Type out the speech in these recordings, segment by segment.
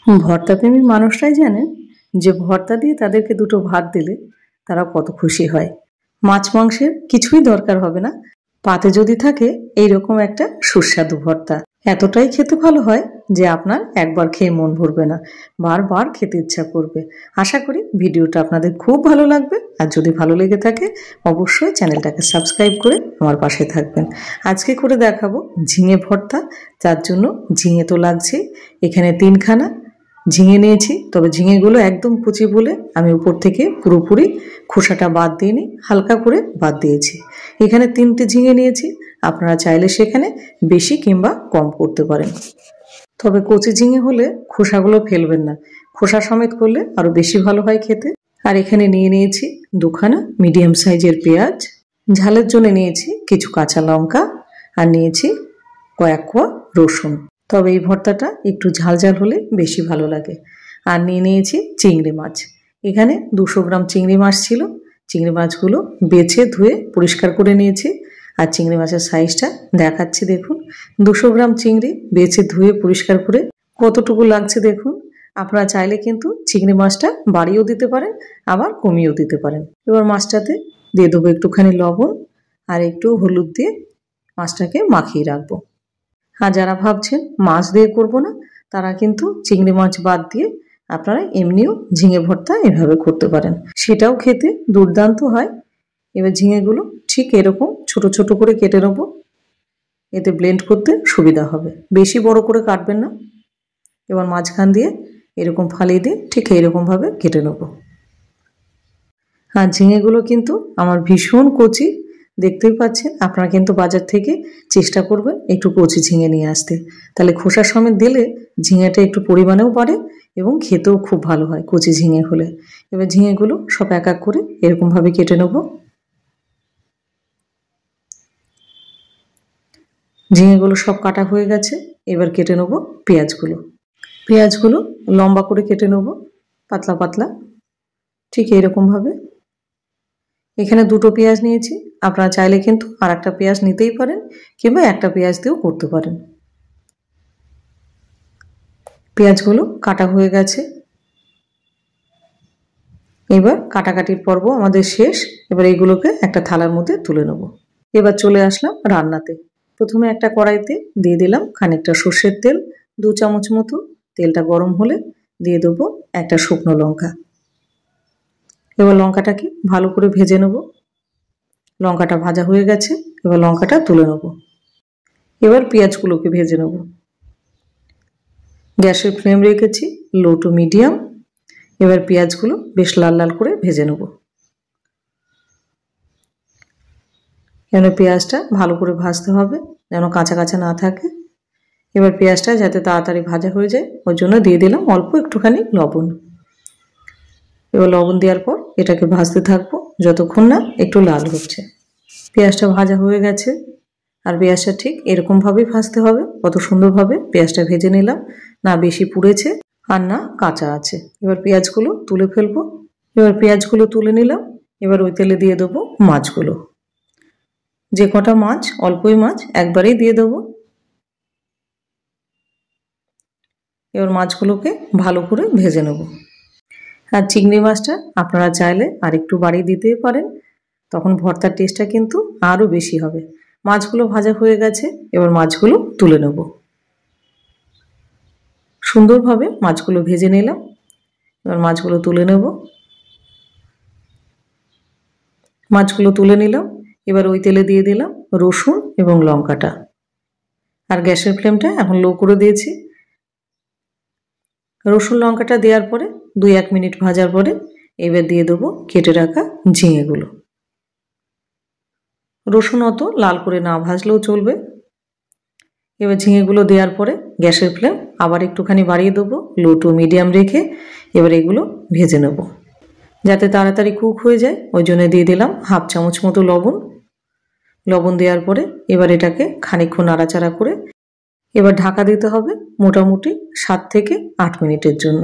ভর্তাপ্রেমী মানুষরাই জানেন যে ভর্তা দিয়ে তাদেরকে দুটো ভাত দিলে তারা কত খুশি হয়। মাছ মাংসের কিছুই দরকার হবে না, পাতে যদি থাকে এইরকম একটা সুস্বাদু ভর্তা, এতটাই খেতে ভালো হয় যে আপনার একবার খেয়ে মন ভরবে না, বারবার খেতে ইচ্ছা করবে। আশা করি ভিডিওটা আপনাদের খুব ভালো লাগবে, আর যদি ভালো লেগে থাকে অবশ্যই চ্যানেলটাকে সাবস্ক্রাইব করে আমার পাশে থাকবেন। আজকে করে দেখাবো ঝিঙে ভর্তা। যার জন্য ঝিঙে তো লাগছে, এখানে 3খানা ঝিঙে নিয়েছি, তবে ঝিঙেগুলো একদম কুচি বলে আমি উপর থেকে পুরোপুরি খোসাটা বাদ দিইনি, হালকা করে বাদ দিয়েছি। এখানে 3টে ঝিঙে নিয়েছি, আপনারা চাইলে সেখানে বেশি কিংবা কম করতে পারেন, তবে কচি ঝিঙে হলে খোসাগুলো ফেলবেন না, খোসা সমেত করলে আরো বেশি ভালো হয় খেতে। আর এখানে নিয়ে নিয়েছি 2খানা মিডিয়াম সাইজের পেঁয়াজ, ঝালের জন্য নিয়েছি কিছু কাঁচা লঙ্কা, আর নিয়েছি কয়েক কোয়া রসুন, তবে এই ভর্তাটা একটু ঝাল ঝাল হলে বেশি ভালো লাগে। আর নিয়ে নিয়েছি চিংড়ি মাছ, এখানে 200 গ্রাম চিংড়ি মাছ ছিল। চিংড়ি মাছগুলো বেছে ধুয়ে পরিষ্কার করে নিয়েছি, আর চিংড়ি মাছের সাইজটা দেখাচ্ছি দেখুন। 200 গ্রাম চিংড়ি বেছে ধুয়ে পরিষ্কার করে কতটুকু লাগছে দেখুন। আপনারা চাইলে কিন্তু চিংড়ি মাছটা বাড়িয়েও দিতে পারেন, আবার কমিয়েও দিতে পারেন। এবার মাছটাতে দিয়ে দেবো একটুখানি লবণ আর একটু হলুদ দিয়ে মাছটাকে মাখিয়ে রাখবো। আর যারা ভাবছেন মাছ দিয়ে করব না, তারা কিন্তু চিংড়ি মাছ বাদ দিয়ে আপনারা এমনিও ঝিঙে ভর্তা এভাবে করতে পারেন, সেটাও খেতে দুর্দান্ত হয়। এবার ঝিঙেগুলো ঠিক এরকম ছোট ছোট করে কেটে নেব, এতে ব্লেন্ড করতে সুবিধা হবে। বেশি বড় করে কাটবেন না। এবার মাঝখান দিয়ে এরকম ফালিয়ে দিয়ে ঠিক এইরকমভাবে কেটে নেব। আর ঝিঙেগুলো কিন্তু আমার ভীষণ কচি, দেখতেই পাচ্ছেন। আপনারা কিন্তু বাজার থেকে চেষ্টা করবেন একটু কচি ঝিঙে নিয়ে আসতে, তাহলে খোসা সমেত দিলে ঝিঙেটা একটু পরিমাণেও বাড়ে এবং খেতেও খুব ভালো হয় কচি ঝিঙে হলে। এবার ঝিঙেগুলো সব এক এক করে এরকমভাবে কেটে নেব। ঝিঙেগুলো সব কাটা হয়ে গেছে, এবার কেটে নেব পেঁয়াজগুলো। পেঁয়াজগুলো লম্বা করে কেটে নেব, পাতলা পাতলা, ঠিক এইরকমভাবে। এখানে 2টো পেঁয়াজ নিয়েছি, আপনারা চাইলে কিন্তু আর একটা পেঁয়াজ নিতেই পারেন, কিংবা একটা পেঁয়াজ দিয়েও করতে পারেন। পেঁয়াজগুলো কাটা হয়ে গেছে, এবার কাটাকাটির পর্ব আমাদের শেষ। এবার এইগুলোকে একটা থালার মধ্যে তুলে নেব। এবার চলে আসলাম রান্নাতে। প্রথমে একটা কড়াইতে দিয়ে দিলাম খানিকটা সর্ষের তেল, 2 চামচ মতো। তেলটা গরম হলে দিয়ে দেবো একটা শুকনো লঙ্কা। এবার লঙ্কাটাকে ভালো করে ভেজে নেব। লঙ্কাটা ভাজা হয়ে গেছে, এবার লঙ্কাটা তুলে নেব। এবার পেঁয়াজগুলোকে ভেজে নেব। গ্যাসের ফ্লেম রেখেছি লো টু মিডিয়াম। এবার পেঁয়াজগুলো বেশ লাল লাল করে ভেজে নেব। যেন পেঁয়াজটা ভালো করে ভাজতে হবে, যেন কাঁচা কাঁচা না থাকে। এবার পেঁয়াজটা যাতে তাড়াতাড়ি ভাজা হয়ে যায়, ওর জন্য দিয়ে দিলাম অল্প একটুখানি লবণ। এবার লবণ দেওয়ার পর এটাকে ভাজতে থাকবো যতক্ষণ না একটু লাল হচ্ছে। পেঁয়াজটা ভাজা হয়ে গেছে, আর পেঁয়াজটা ঠিক এরকমভাবেই ভাজতে হবে। কত সুন্দরভাবে পেঁয়াজটা ভেজে নিলাম, না বেশি পুড়েছে আর না কাঁচা আছে। এবার পেঁয়াজগুলো তুলে ফেলবো। এবার পেঁয়াজগুলো তুলে নিলাম। এবার ওই তেলে দিয়ে দেবো মাছগুলো। যে কটা মাছ, অল্পই মাছ, একবারেই দিয়ে দেবো। এবার মাছগুলোকে ভালো করে ভেজে নেব। আর চিংড়ি মাছটা আপনারা চাইলে আর একটু বাড়িয়ে দিতেই পারেন, তখন ভর্তার টেস্টটা কিন্তু আরও বেশি হবে। মাছগুলো ভাজা হয়ে গেছে, এবার মাছগুলো তুলে নেব। সুন্দরভাবে মাছগুলো ভেজে নিলাম, এবার মাছগুলো তুলে নেব। মাছগুলো তুলে নিলাম। এবার ওই তেলে দিয়ে দিলাম রসুন এবং লঙ্কাটা, আর গ্যাসের ফ্লেমটা এখন লো করে দিয়েছি। রসুন লঙ্কাটা দেওয়ার পরে 2-1 মিনিট ভাজার পরে এবার দিয়ে দেবো কেটে রাখা ঝিঙেগুলো। রসুন অত লাল করে না ভাজলেও চলবে। এবার ঝিঙেগুলো দেওয়ার পরে গ্যাসের ফ্লেম আবার একটুখানি বাড়িয়ে দেবো, লো টু মিডিয়াম রেখে। এবার এগুলো ভেজে নেব যাতে তাড়াতাড়ি কুক হয়ে যায়, ওই জন্য দিয়ে দিলাম 1/2 চামচ মতো লবণ। লবণ দেওয়ার পরে এবার এটাকে খানিকক্ষণ নাড়াচাড়া করে এবার ঢাকা দিতে হবে মোটামুটি 7 থেকে 8 মিনিটের জন্য।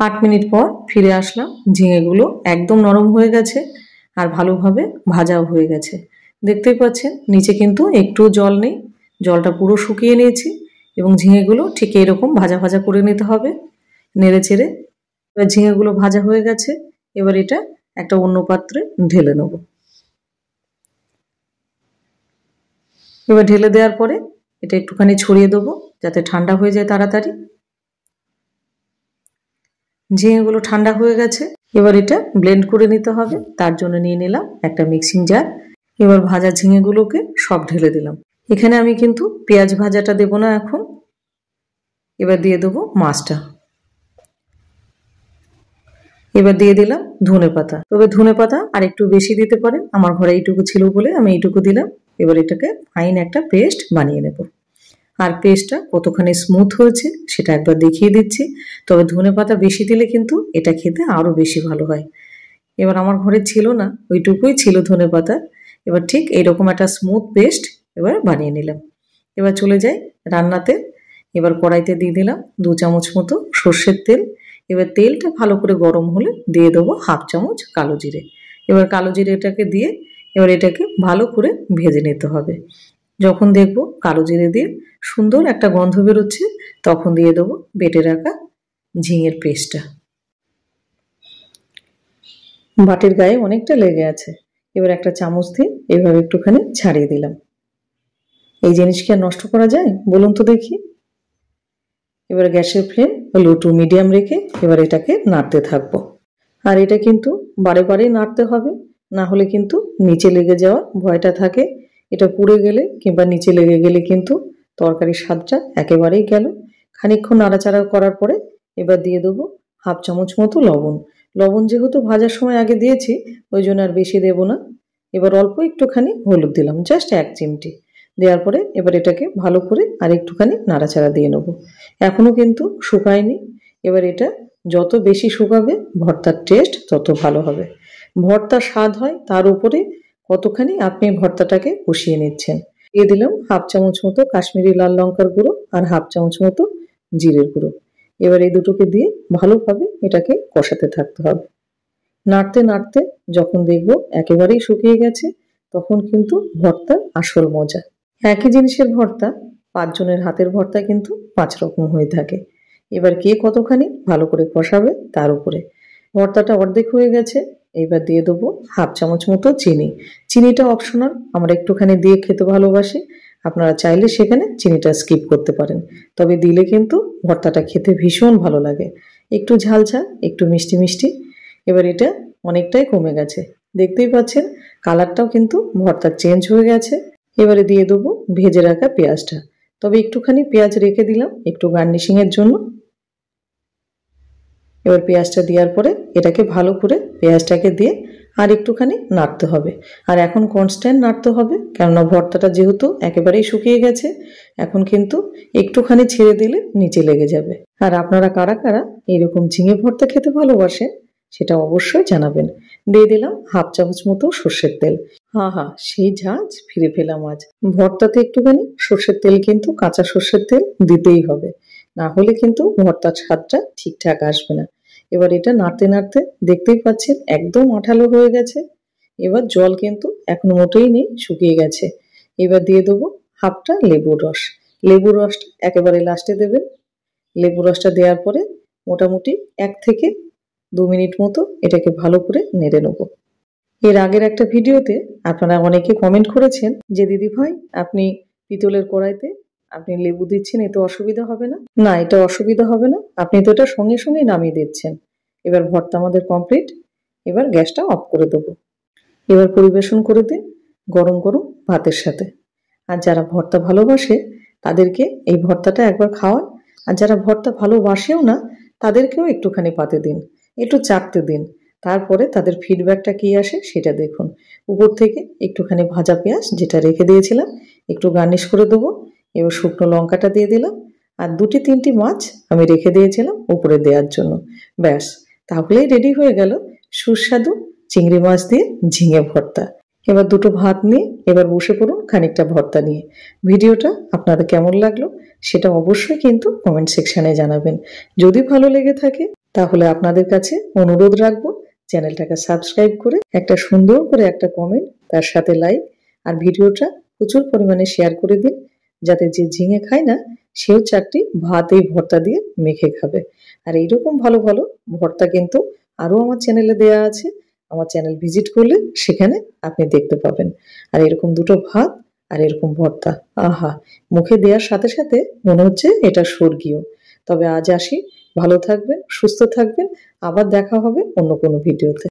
8 মিনিট পর ফিরে আসলাম। ঝিঙেগুলো একদম নরম হয়ে গেছে আর ভালোভাবে ভাজাও হয়ে গেছে। দেখতেই পাচ্ছেন নিচে কিন্তু একটু জল নেই, জলটা পুরো শুকিয়ে নিয়েছি। এবং ঝিঙেগুলো ঠিক এরকম ভাজা ভাজা করে নিতে হবে নেড়ে চেড়ে। এবার ঝিঙেগুলো ভাজা হয়ে গেছে, এবার এটা একটা অন্য পাত্রে ঢেলে নেব। এবার ঢেলে দেওয়ার পরে এটা একটুখানি ছড়িয়ে দেবো যাতে ঠান্ডা হয়ে যায় তাড়াতাড়ি। ঝিঙেগুলো ঠান্ডা হয়ে গেছে, এবার এটা ব্লেন্ড করে নিতে হবে। তার জন্য নিয়ে নিলাম একটা মিক্সিং জার। এবার ভাজা ঝিঙেগুলোকে সব ঢেলে দিলাম। এখানে আমি কিন্তু পেঁয়াজ ভাজাটা দেব না এখন। এবার দিয়ে দেবো মাছটা। এবার দিয়ে দিলাম ধনেপাতা। তবে ধনেপাতা আর একটু বেশি দিতে পারেন, আমার ঘরে এইটুকু ছিল বলে আমি এইটুকু দিলাম। এবার এটাকে ফাইন একটা পেস্ট বানিয়ে নেব। আর পেস্টটা কতখানি স্মুথ হয়েছে সেটা একবার দেখিয়ে দিচ্ছি। তবে ধনেপাতা বেশি দিলে কিন্তু এটা খেতে আরও বেশি ভালো হয়। এবার আমার ঘরে ছিল না, ওইটুকুই ছিল ধনেপাতা। এবার ঠিক এইরকম একটা স্মুথ পেস্ট এবার বানিয়ে নিলাম। এবার চলে যাই রান্নাতে। এবার কড়াইতে দিয়ে দিলাম 2 চামচ মতো সর্ষের তেল। এবার তেলটা ভালো করে গরম হলে দিয়ে দেবো 1/2 চামচ কালো জিরে। এবার কালো জিরেটাকে দিয়ে এবার এটাকে ভালো করে ভেজে নিতে হবে। যখন দেখবো কালো জিরে দিয়ে সুন্দর একটা গন্ধ বেরোচ্ছে, তখন দিয়ে দেবো বেটে রাখা ঝিঙের পেস্টটা। বাটির গায়ে অনেকটা লেগে আছে, এবার একটা চামচ দিয়ে এভাবে একটুখানি ছাড়িয়ে দিলাম। এই জিনিস কি আর নষ্ট করা যায় বলুন তো দেখি। এবার গ্যাসের ফ্লেম লো টু মিডিয়াম রেখে এবার এটাকে নাড়তে থাকবো। আর এটা কিন্তু বারে বারে নাড়তে হবে, না হলে কিন্তু নিচে লেগে যাওয়ার ভয়টা থাকে। এটা পুড়ে গেলে কিংবা নিচে লেগে গেলে কিন্তু তরকারির স্বাদটা একেবারেই গেল। খানিকক্ষণ নাড়াচাড়া করার পরে এবার দিয়ে দেবো 1/2 চামচ মতো লবণ। লবণ যেহেতু ভাজার সময় আগে দিয়েছি, ওই জন্য আর বেশি দেবো না। এবার অল্প একটুখানি হলুদ দিলাম, জাস্ট 1 চিমটি দেওয়ার পরে এবার এটাকে ভালো করে আর একটুখানি নাড়াচাড়া দিয়ে নেবো। এখনো কিন্তু শুকায়নি। এবার এটা যত বেশি শুকাবে ভর্তার টেস্ট তত ভালো হবে। ভর্তার স্বাদ হয় তার উপরে কতখানি আপনি ভর্তাটাকে কষিয়ে নিচ্ছেন। দিয়ে দিলাম 1/2 চামচ মতো কাশ্মীরি লাল লঙ্কার গুঁড়ো আর 1/2 চামচ মতো জিরের গুঁড়ো। এবার এই দুটোকে দিয়ে ভালোভাবে এটাকে কষাতে থাকতে হবে। নাড়তে নাড়তে যখন দেখবো একেবারেই শুকিয়ে গেছে, তখন কিন্তু ভর্তার আসল মজা। একই জিনিসের ভর্তা 5 জনের হাতের ভর্তা কিন্তু 5 রকম হয়ে থাকে। এবার কে কতখানি ভালো করে কষাবে তার উপরে। ভর্তাটা অর্ধেক হয়ে গেছে, এবার দিয়ে দেবো 1/2 চামচ মতো চিনি। চিনিটা অপশনাল, আমরা একটুখানি দিয়ে খেতে ভালোবাসি। আপনারা চাইলে সেখানে চিনিটা স্কিপ করতে পারেন, তবে দিলে কিন্তু ভর্তাটা খেতে ভীষণ ভালো লাগে। একটু ঝাল ঝাল, একটু মিষ্টি মিষ্টি। এবার এটা অনেকটাই কমে গেছে, দেখতেই পাচ্ছেন কালারটাও কিন্তু ভর্তার চেঞ্জ হয়ে গেছে। এবারে দিয়ে দেবো ভেজে রাখা পেঁয়াজটা। তবে একটুখানি পেঁয়াজ রেখে দিলাম একটু গার্নিশিংয়ের জন্য। এবার পেঁয়াজটা দেওয়ার পরে এটাকে ভালো করে পেঁয়াজটাকে দিয়ে আর একটুখানি নাড়তে হবে। আর এখন কনস্ট্যান্ট নাড়তে হবে, কেননা ভর্তাটা যেহেতু একেবারেই শুকিয়ে গেছে। এখন কিন্তু একটুখানি ছেড়ে দিলে নিচে লেগে যাবে। আর আপনারা কারা কারা এরকম ঝিঙে ভর্তা খেতে ভালোবাসেন সেটা অবশ্যই জানাবেন। দিয়ে দিলাম 1/2 চামচ মতো সর্ষের তেল। সেই ঝাঁজ ফিরে পেলাম আজ। ভর্তাতে একটুখানি সর্ষের তেল কিন্তু কাঁচা সর্ষের তেল দিতেই হবে, না হলে কিন্তু ভর্তার স্বাদটা ঠিকঠাক আসবে না। এবার এটা নাড়তে নাড়তে দেখতেই পাচ্ছেন একদম আঠালো হয়ে গেছে। এবার জল কিন্তু এখন মোটেই নেই, শুকিয়ে গেছে। এবার দিয়ে দেবো হাফটা লেবুর রস। লেবুর রসটা একেবারে লাস্টে দেবেন। লেবু রসটা দেওয়ার পরে মোটামুটি 1 থেকে 2 মিনিট মতো এটাকে ভালো করে নেড়ে নেবো। এর আগের একটা ভিডিওতে আপনারা অনেকে কমেন্ট করেছেন যে দিদি ভাই আপনি পিতলের কড়াইতে আপনি লেবু দিচ্ছেন, এতে অসুবিধা হবে না? না, এটা অসুবিধা হবে না, আপনি তো এটা সঙ্গে সঙ্গেই নামিয়ে দিচ্ছেন। এবার ভর্তা আমাদের কমপ্লিট। এবার গ্যাসটা অফ করে দেবো। এবার পরিবেশন করে দিন গরম গরম ভাতের সাথে। আর যারা ভর্তা ভালোবাসে তাদেরকে এই ভর্তাটা একবার খাওয়ান। আর যারা ভর্তা ভালোবাসেও না তাদেরকেও একটুখানি পাতে দিন, একটু চাটতে দিন। তারপরে তাদের ফিডব্যাকটা কী আসে সেটা দেখুন। উপর থেকে একটুখানি ভাজা পেঁয়াজ যেটা রেখে দিয়েছিলাম একটু গার্নিশ করে দেবো। এবার শুকনো লঙ্কাটা দিয়ে দিলাম। আর 2-3টি মাছ আমি রেখে দিয়েছিলাম উপরে দেওয়ার জন্য। ব্যাস, তাহলেই রেডি হয়ে গেল সুস্বাদু চিংড়ি মাছ দিয়ে ঝিঙে ভর্তা। এবার দুটো ভাত নিয়ে এবার বসে পড়ুন খানিকটা ভর্তা নিয়ে। ভিডিওটা আপনাদের কেমন লাগলো সেটা অবশ্যই কিন্তু কমেন্ট সেকশানে জানাবেন। যদি ভালো লেগে থাকে তাহলে আপনাদের কাছে অনুরোধ রাখবো চ্যানেলটাকে সাবস্ক্রাইব করে একটা সুন্দর করে একটা কমেন্ট, তার সাথে লাইক, আর ভিডিওটা প্রচুর পরিমাণে শেয়ার করে দিন, যাতে যে ঝিঙে খায় না সেও চারটি ভাত এই ভর্তা দিয়ে মেখে খাবে। আর এইরকম ভালো ভালো ভর্তা কিন্তু আরও আমার চ্যানেলে দেয়া আছে। আমার চ্যানেল ভিজিট করলে সেখানে আপনি দেখতে পাবেন। আর এরকম দুটো ভাত আর এরকম ভর্তা, আহা, মুখে দেওয়ার সাথে সাথে মনে হচ্ছে এটা স্বর্গীয়। তবে আজ আসি, ভালো থাকবেন, সুস্থ থাকবেন, আবার দেখা হবে অন্য কোনো ভিডিওতে।